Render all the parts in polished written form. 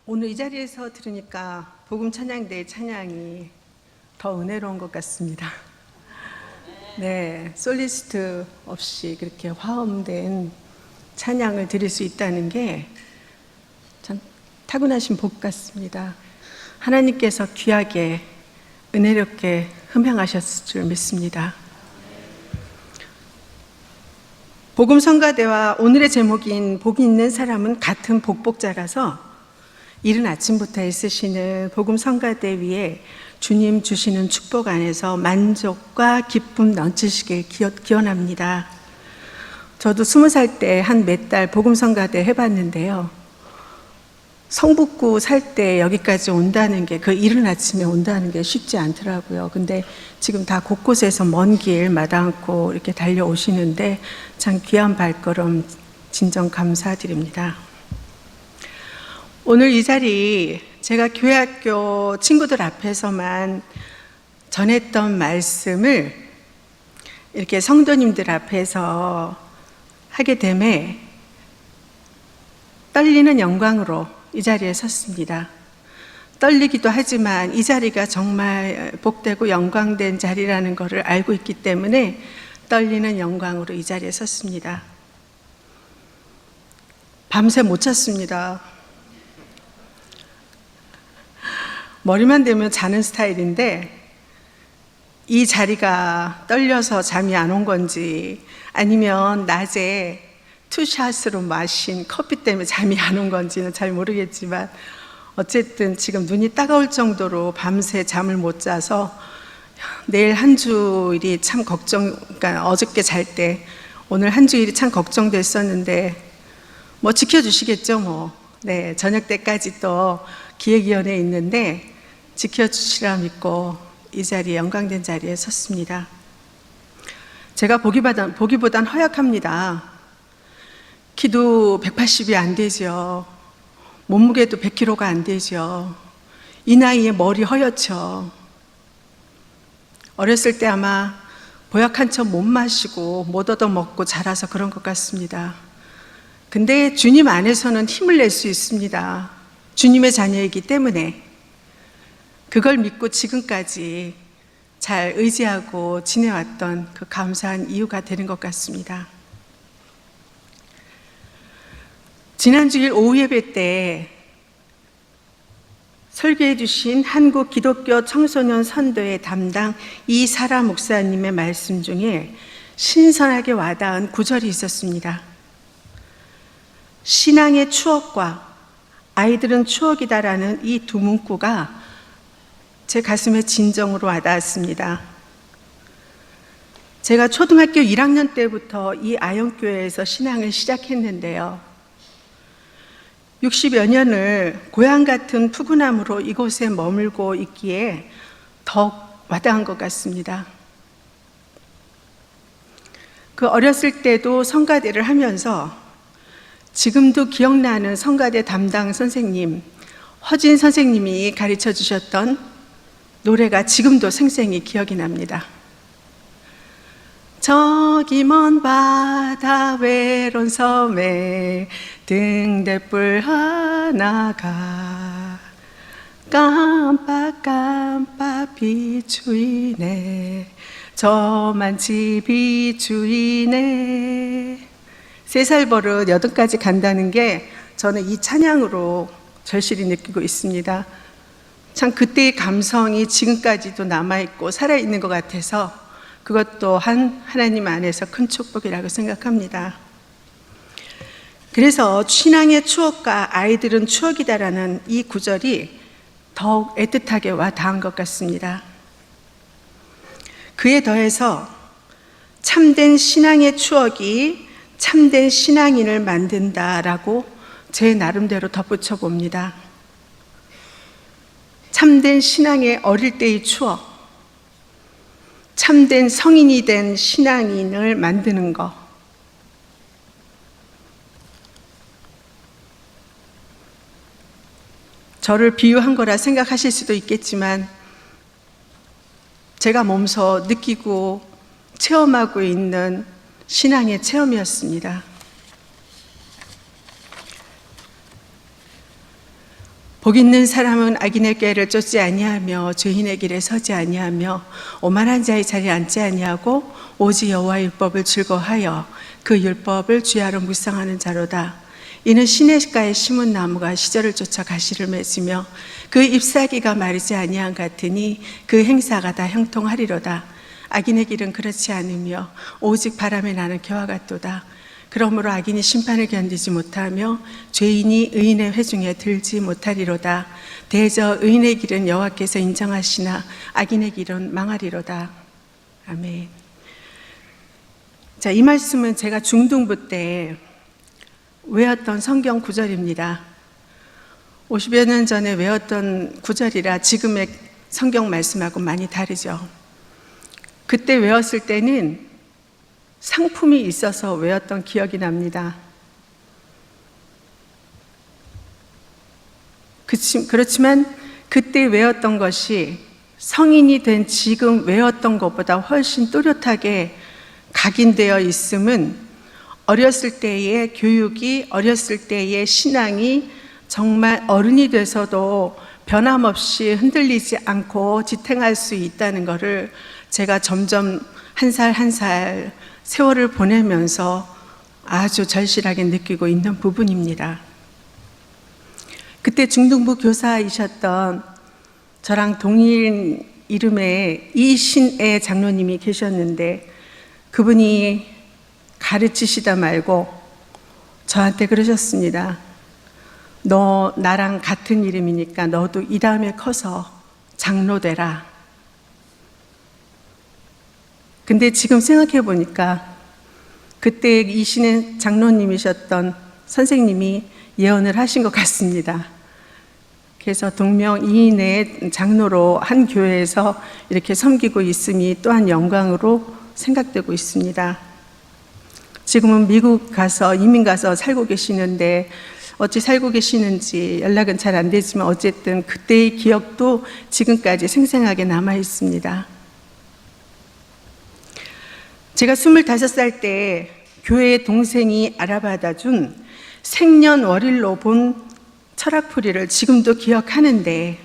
오늘 이 자리에서 들으니까 복음 찬양대의 찬양이 더 은혜로운 것 같습니다. 네, 솔리스트 없이 그렇게 화음된 찬양을 드릴 수 있다는 게 참 타고나신 복 같습니다. 하나님께서 귀하게 은혜롭게 흠향하셨을 줄 믿습니다. 복음 성가대와 오늘의 제목인 복이 있는 사람은 같은 복복자라서 이른 아침부터 애쓰시는 복음 성가대 위에 주님 주시는 축복 안에서 만족과 기쁨 넘치시길 기원합니다. 저도 20살 때 한 몇 달 복음 성가대 해봤는데요. 성북구 살 때 여기까지 온다는 게, 그 이른 아침에 온다는 게 쉽지 않더라고요. 근데 지금 다 곳곳에서 먼 길 마다 않고 이렇게 달려오시는데 참 귀한 발걸음 진정 감사드립니다. 오늘 이 자리 제가 교회학교 친구들 앞에서만 전했던 말씀을 이렇게 성도님들 앞에서 하게 됨에 떨리는 영광으로 이 자리에 섰습니다. 떨리기도 하지만 이 자리가 정말 복되고 영광된 자리라는 것을 알고 있기 때문에 떨리는 영광으로 이 자리에 섰습니다. 밤새 못 잤습니다. 머리만 대면 자는 스타일인데 이 자리가 떨려서 잠이 안 온 건지 아니면 낮에 투샷으로 마신 커피 때문에 잠이 안 온 건지는 잘 모르겠지만 어쨌든 지금 눈이 따가울 정도로 밤새 잠을 못 자서 내일 한 주일이 참 그러니까 어저께 잘 때 오늘 한 주일이 참 걱정됐었는데 뭐 지켜주시겠죠 뭐. 네, 저녁 때까지 또 기획위원회에 있는데 지켜주시라 믿고 이 자리에 영광된 자리에 섰습니다. 제가 보기보단 허약합니다. 키도 180이 안 되죠. 몸무게도 100kg가 안 되죠. 이 나이에 머리 허옇죠. 어렸을 때 아마 보약 한 첩 못 마시고 못 얻어먹고 자라서 그런 것 같습니다. 근데 주님 안에서는 힘을 낼 수 있습니다. 주님의 자녀이기 때문에 그걸 믿고 지금까지 잘 의지하고 지내왔던 그 감사한 이유가 되는 것 같습니다. 지난주일 오후 예배 때 설교해 주신 한국 기독교 청소년 선도의 담당 이사라 목사님의 말씀 중에 신선하게 와닿은 구절이 있었습니다. 신앙의 추억과 아이들은 추억이다라는 이 두 문구가 제 가슴에 진정으로 와닿았습니다. 제가 초등학교 1학년 때부터 이 아영교회에서 신앙을 시작했는데요. 60여 년을 고향 같은 푸근함으로 이곳에 머물고 있기에 더욱 와닿은 것 같습니다. 그 어렸을 때도 성가대를 하면서 지금도 기억나는 성가대 담당 선생님, 허진 선생님이 가르쳐 주셨던 노래가 지금도 생생히 기억이 납니다. 저기 먼 바다 외로운 섬에 등대불 하나가 깜빡깜빡 비추이네. 저만 집이 주이네. 3살 버릇 8까지 간다는 게 저는 이 찬양으로 절실히 느끼고 있습니다. 참 그때의 감성이 지금까지도 남아있고 살아있는 것 같아서 그것 또한 하나님 안에서 큰 축복이라고 생각합니다. 그래서 신앙의 추억과 아이들은 추억이다라는 이 구절이 더욱 애틋하게 와 닿은 것 같습니다. 그에 더해서 참된 신앙의 추억이 참된 신앙인을 만든다라고 제 나름대로 덧붙여 봅니다. 참된 신앙의 어릴 때의 추억, 참된 성인이 된 신앙인을 만드는 것. 저를 비유한 거라 생각하실 수도 있겠지만 제가 몸소 느끼고 체험하고 있는 신앙의 체험이었습니다. 복 있는 사람은 악인의 꾀를 쫓지 아니하며 죄인의 길에 서지 아니하며 오만한 자의 자리에 앉지 아니하고 오직 여호와의 율법을 즐거워하여 그 율법을 주야로 묵상하는 자로다. 이는 시냇가에 심은 나무가 시절을 쫓아 가시를 맺으며 그 잎사귀가 마르지 아니한 같으니 그 행사가 다 형통하리로다. 악인의 길은 그렇지 않으며 오직 바람에 나는 겨와 같도다. 그러므로 악인이 심판을 견디지 못하며 죄인이 의인의 회중에 들지 못하리로다. 대저 의인의 길은 여호와께서 인정하시나 악인의 길은 망하리로다. 아멘. 자, 이 말씀은 제가 중등부 때 외웠던 성경 구절입니다. 50여 년 전에 외웠던 구절이라 지금의 성경 말씀하고 많이 다르죠. 그때 외웠을 때는 상품이 있어서 외웠던 기억이 납니다. 그렇지만 그때 외웠던 것이 성인이 된 지금 외웠던 것보다 훨씬 또렷하게 각인되어 있음은 어렸을 때의 교육이, 어렸을 때의 신앙이 정말 어른이 돼서도 변함없이 흔들리지 않고 지탱할 수 있다는 것을 제가 점점 한 살 한 살 세월을 보내면서 아주 절실하게 느끼고 있는 부분입니다. 그때 중등부 교사이셨던 저랑 동일 이름의 이신애 장로님이 계셨는데 그분이 가르치시다 말고 저한테 그러셨습니다. 너 나랑 같은 이름이니까 너도 이 다음에 커서 장로 되라. 근데 지금 생각해 보니까 그때 이신의 장로님이셨던 선생님이 예언을 하신 것 같습니다. 그래서 동명이인의 장로로 한 교회에서 이렇게 섬기고 있음이 또한 영광으로 생각되고 있습니다. 지금은 미국 가서 이민 가서 살고 계시는데 어찌 살고 계시는지 연락은 잘 안 되지만 어쨌든 그때의 기억도 지금까지 생생하게 남아 있습니다. 제가 25살 때 교회의 동생이 알아받아 준 생년월일로 본 철학풀이를 지금도 기억하는데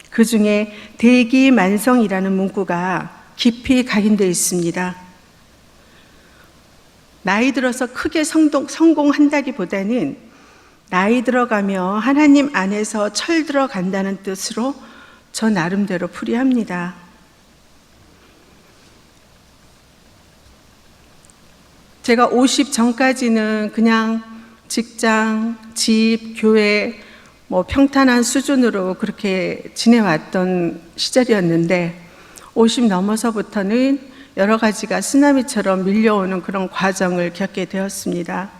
그 중에 대기만성이라는 문구가 깊이 각인되어 있습니다. 나이 들어서 크게 성공한다기보다는 나이 들어가며 하나님 안에서 철들어간다는 뜻으로 저 나름대로 풀이합니다. 제가 50 전까지는 그냥 직장, 집, 교회 평탄한 수준으로 그렇게 지내왔던 시절이었는데 50 넘어서부터는 여러 가지가 쓰나미처럼 밀려오는 그런 과정을 겪게 되었습니다.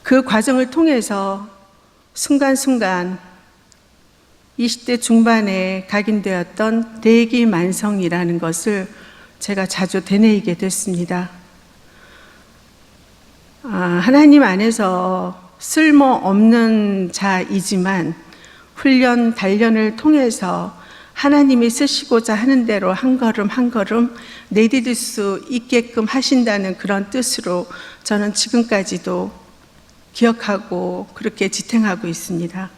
그 과정을 통해서 순간순간 20대 중반에 각인되었던 대기만성이라는 것을 제가 자주 되뇌이게 됐습니다. 하나님 안에서 쓸모없는 자이지만 훈련, 단련을 통해서 하나님이 쓰시고자 하는 대로 한 걸음 한 걸음 내디딜 수 있게끔 하신다는 그런 뜻으로 저는 지금까지도 기억하고 그렇게 지탱하고 있습니다.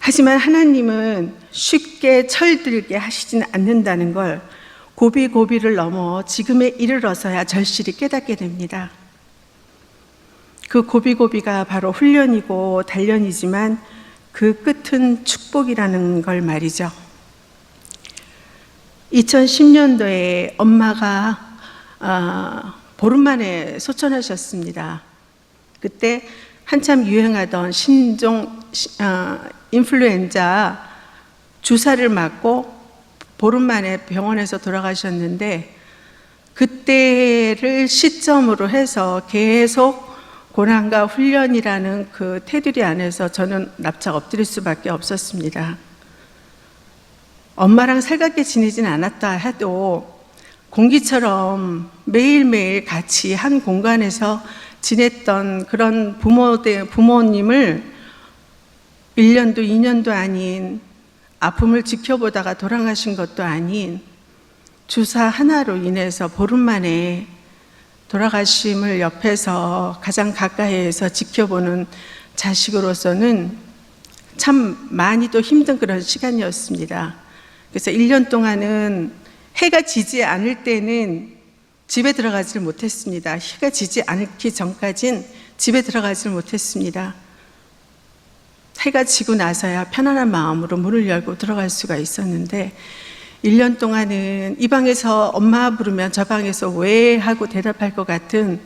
하지만 하나님은 쉽게 철들게 하시지는 않는다는 걸 고비고비를 넘어 지금에 이르러서야 절실히 깨닫게 됩니다. 그 고비고비가 바로 훈련이고 단련이지만 그 끝은 축복이라는 걸 말이죠. 2010년도에 엄마가 보름 만에 소천하셨습니다. 그때 한참 유행하던 신종 인플루엔자 주사를 맞고 보름 만에 병원에서 돌아가셨는데 그때를 시점으로 해서 계속 고난과 훈련이라는 그 테두리 안에서 저는 납작 엎드릴 수밖에 없었습니다. 엄마랑 살갑게 지내진 않았다 해도 공기처럼 매일매일 같이 한 공간에서 지냈던 그런 부모님을 1년도 2년도 아닌 아픔을 지켜보다가 돌아가신 것도 아닌 주사 하나로 인해서 보름 만에 돌아가심을 옆에서 가장 가까이에서 지켜보는 자식으로서는 참 많이 또 힘든 그런 시간이었습니다. 그래서 1년 동안은 해가 지지 않을 때는 집에 들어가지를 못했습니다. 해가 지지 않기 전까진 집에 들어가지를 못했습니다. 해가 지고 나서야 편안한 마음으로 문을 열고 들어갈 수가 있었는데 1년 동안은 이 방에서 엄마 부르면 저 방에서 왜 하고 대답할 것 같은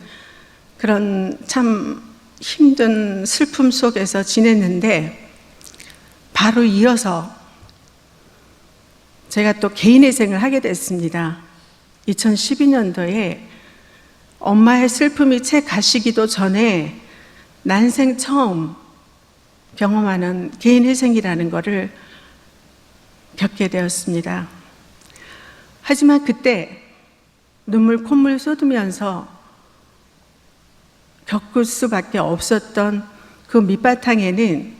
그런 참 힘든 슬픔 속에서 지냈는데 바로 이어서 제가 또 개인회생을 하게 됐습니다. 2012년도에 엄마의 슬픔이 채 가시기도 전에 난생 처음 경험하는 개인회생이라는 것을 겪게 되었습니다. 하지만 그때 눈물 콧물 쏟으면서 겪을 수밖에 없었던 그 밑바탕에는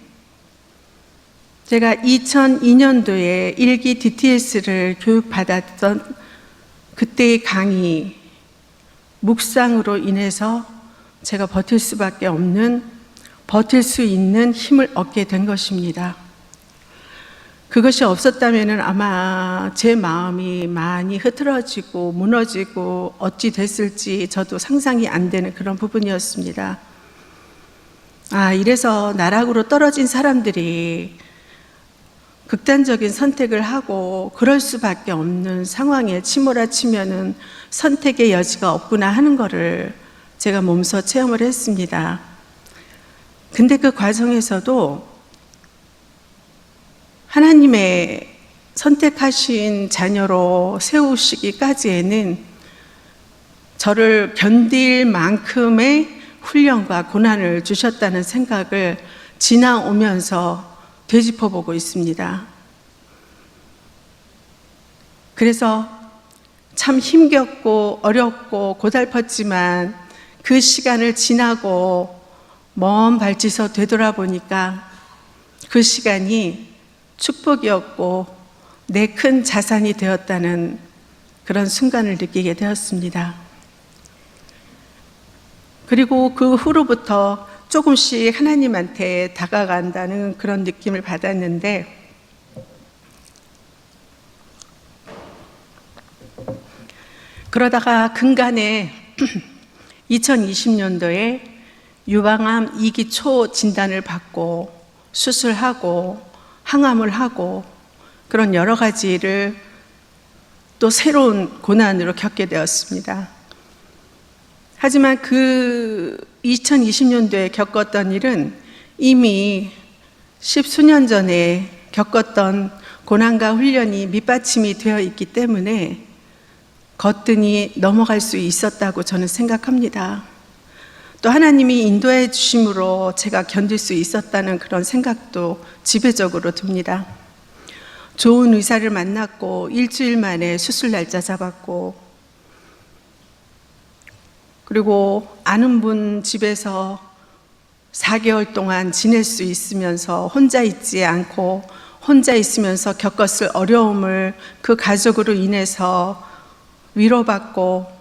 제가 2002년도에 1기 DTS를 교육받았던 그때의 강의, 묵상으로 인해서 제가 버틸 수밖에 없는, 버틸 수 있는 힘을 얻게 된 것입니다. 그것이 없었다면 아마 제 마음이 많이 흐트러지고 무너지고 어찌 됐을지 저도 상상이 안 되는 그런 부분이었습니다. 이래서 나락으로 떨어진 사람들이 극단적인 선택을 하고 그럴 수밖에 없는 상황에 침몰아치면은 선택의 여지가 없구나 하는 것을 제가 몸소 체험을 했습니다. 근데 그 과정에서도 하나님의 선택하신 자녀로 세우시기까지에는 저를 견딜 만큼의 훈련과 고난을 주셨다는 생각을 지나오면서 되짚어보고 있습니다. 그래서 참 힘겹고 어렵고 고달팠지만 그 시간을 지나고 먼 발치서 되돌아보니까 그 시간이 축복이었고 내 큰 자산이 되었다는 그런 순간을 느끼게 되었습니다. 그리고 그 후로부터 조금씩 하나님한테 다가간다는 그런 느낌을 받았는데 그러다가 근간에 2020년도에 유방암 2기 초 진단을 받고 수술하고 항암을 하고 그런 여러 가지를 또 새로운 고난으로 겪게 되었습니다. 하지만 그 2020년도에 겪었던 일은 이미 십수년 전에 겪었던 고난과 훈련이 밑받침이 되어 있기 때문에 거뜬히 넘어갈 수 있었다고 저는 생각합니다. 또 하나님이 인도해 주심으로 제가 견딜 수 있었다는 그런 생각도 지배적으로 듭니다. 좋은 의사를 만났고 일주일 만에 수술 날짜 잡았고 그리고 아는 분 집에서 4개월 동안 지낼 수 있으면서 혼자 있지 않고 혼자 있으면서 겪었을 어려움을 그 가족으로 인해서 위로받고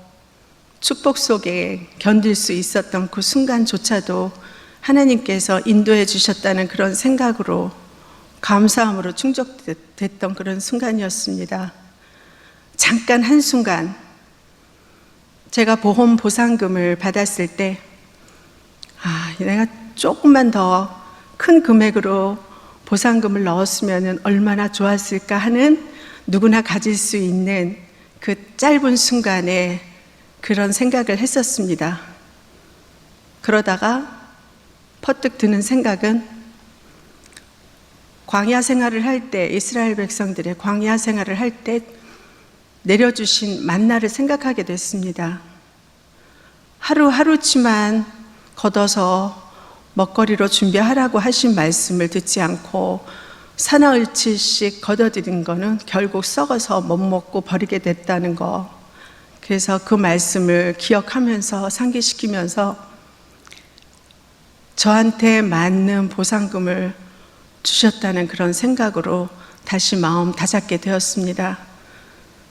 축복 속에 견딜 수 있었던 그 순간조차도 하나님께서 인도해 주셨다는 그런 생각으로 감사함으로 충족됐던 그런 순간이었습니다. 잠깐 한순간 제가 보험 보상금을 받았을 때 내가 조금만 더 큰 금액으로 보상금을 넣었으면 얼마나 좋았을까 하는 누구나 가질 수 있는 그 짧은 순간에 그런 생각을 했었습니다. 그러다가 퍼뜩 드는 생각은 광야 생활을 할 때, 이스라엘 백성들의 광야 생활을 할 때 내려주신 만나를 생각하게 됐습니다. 하루하루치만 걷어서 먹거리로 준비하라고 하신 말씀을 듣지 않고 사나흘치씩 걷어들인 거는 결국 썩어서 못 먹고 버리게 됐다는 거. 그래서 그 말씀을 기억하면서 상기시키면서 저한테 맞는 보상금을 주셨다는 그런 생각으로 다시 마음 다잡게 되었습니다.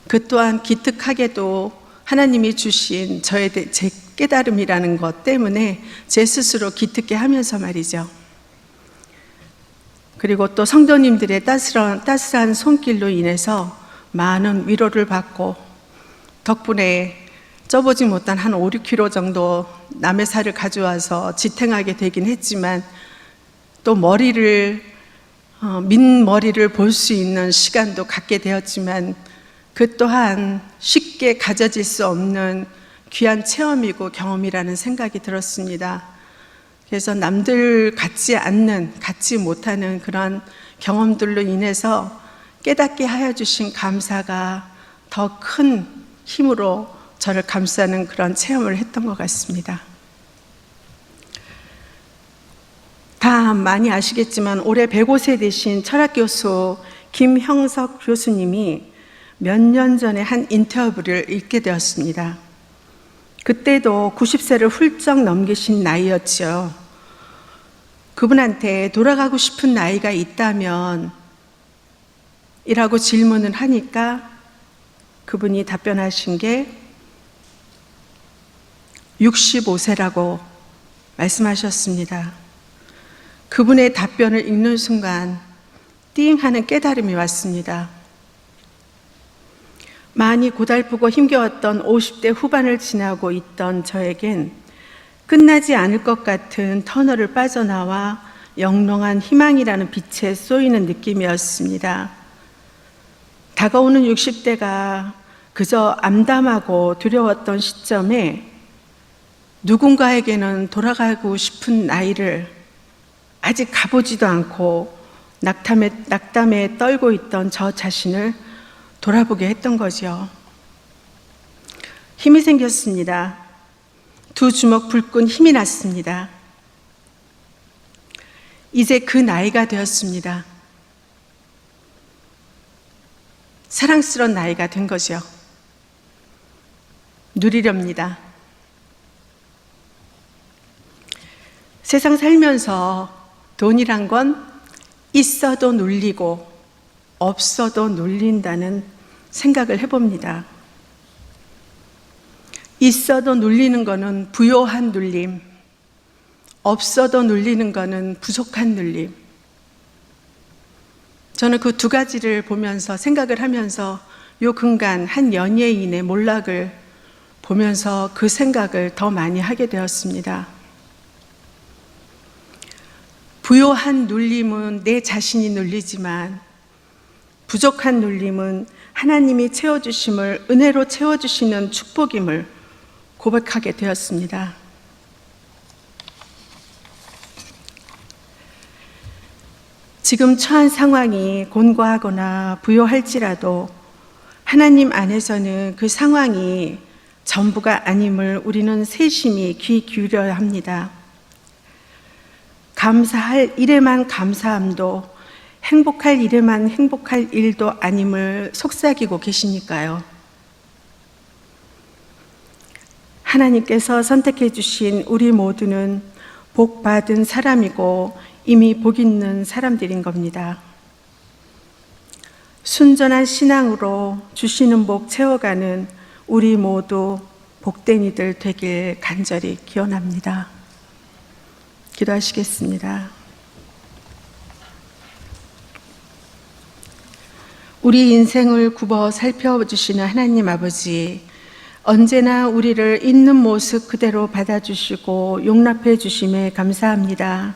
그 또한 기특하게도 하나님이 주신 깨달음이라는 것 때문에 제 스스로 기특해 하면서 말이죠. 그리고 또 성도님들의 따스한 손길로 인해서 많은 위로를 받고 덕분에 쪄보지 못한 한 5, 6kg 정도 남의 살을 가져와서 지탱하게 되긴 했지만 또 민머리를 볼 수 있는 시간도 갖게 되었지만 그 또한 쉽게 가져질 수 없는 귀한 체험이고 경험이라는 생각이 들었습니다. 그래서 남들 갖지 못하는 그런 경험들로 인해서 깨닫게 하여 주신 감사가 더 큰 힘으로 저를 감싸는 그런 체험을 했던 것 같습니다. 다 많이 아시겠지만 올해 105세 되신 철학교수 김형석 교수님이 몇 년 전에 한 인터뷰를 읽게 되었습니다. 그때도 90세를 훌쩍 넘기신 나이였죠. 그분한테 돌아가고 싶은 나이가 있다면 이라고 질문을 하니까 그분이 답변하신 게 65세라고 말씀하셨습니다. 그분의 답변을 읽는 순간 띵 하는 깨달음이 왔습니다. 많이 고달프고 힘겨웠던 50대 후반을 지나고 있던 저에겐 끝나지 않을 것 같은 터널을 빠져나와 영롱한 희망이라는 빛에 쏘이는 느낌이었습니다. 다가오는 60대가 그저 암담하고 두려웠던 시점에 누군가에게는 돌아가고 싶은 나이를 아직 가보지도 않고 낙담에 떨고 있던 저 자신을 돌아보게 했던 거죠. 힘이 생겼습니다. 두 주먹 불끈 힘이 났습니다. 이제 그 나이가 되었습니다. 사랑스러운 나이가 된 거죠. 누리렵니다. 세상 살면서 돈이란 건 있어도 눌리고 없어도 눌린다는 생각을 해봅니다. 있어도 눌리는 거는 부요한 눌림, 없어도 눌리는 거는 부족한 눌림. 저는 그 두 가지를 보면서 생각을 하면서 요 근간 한 연예인의 몰락을 보면서 그 생각을 더 많이 하게 되었습니다. 부요한 눌림은 내 자신이 눌리지만 부족한 눌림은 하나님이 채워주심을 은혜로 채워주시는 축복임을 고백하게 되었습니다. 지금 처한 상황이 곤고하거나 부요할지라도 하나님 안에서는 그 상황이 전부가 아님을 우리는 세심히 귀 기울여야 합니다. 감사할 일에만 감사함도 행복할 일에만 행복할 일도 아님을 속삭이고 계시니까요. 하나님께서 선택해 주신 우리 모두는 복 받은 사람이고 이미 복 있는 사람들인 겁니다. 순전한 신앙으로 주시는 복 채워가는 우리 모두 복된 이들 되길 간절히 기원합니다. 기도하시겠습니다. 우리 인생을 굽어 살펴주시는 하나님 아버지, 언제나 우리를 있는 모습 그대로 받아주시고 용납해 주심에 감사합니다.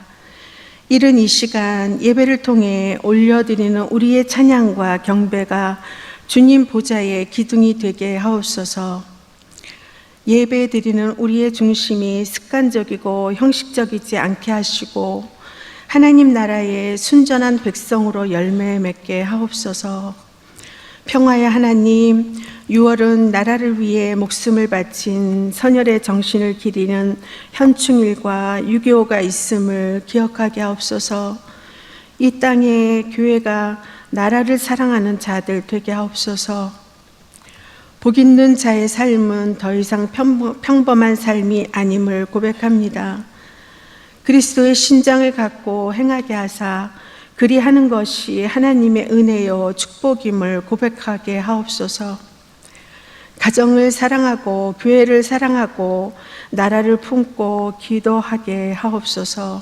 이른 이 시간 예배를 통해 올려드리는 우리의 찬양과 경배가 주님 보좌의 기둥이 되게 하옵소서. 예배 드리는 우리의 중심이 습관적이고 형식적이지 않게 하시고 하나님 나라의 순전한 백성으로 열매 맺게 하옵소서. 평화의 하나님, 6월은 나라를 위해 목숨을 바친 선열의 정신을 기리는 현충일과 6.25가 있음을 기억하게 하옵소서. 이 땅에 교회가 나라를 사랑하는 자들 되게 하옵소서. 복 있는 자의 삶은 더 이상 평범한 삶이 아님을 고백합니다. 그리스도의 신장을 갖고 행하게 하사 그리하는 것이 하나님의 은혜요 축복임을 고백하게 하옵소서. 가정을 사랑하고 교회를 사랑하고 나라를 품고 기도하게 하옵소서.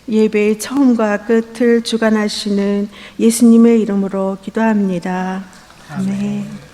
예배의 처음과 끝을 주관하시는 예수님의 이름으로 기도합니다. 아멘.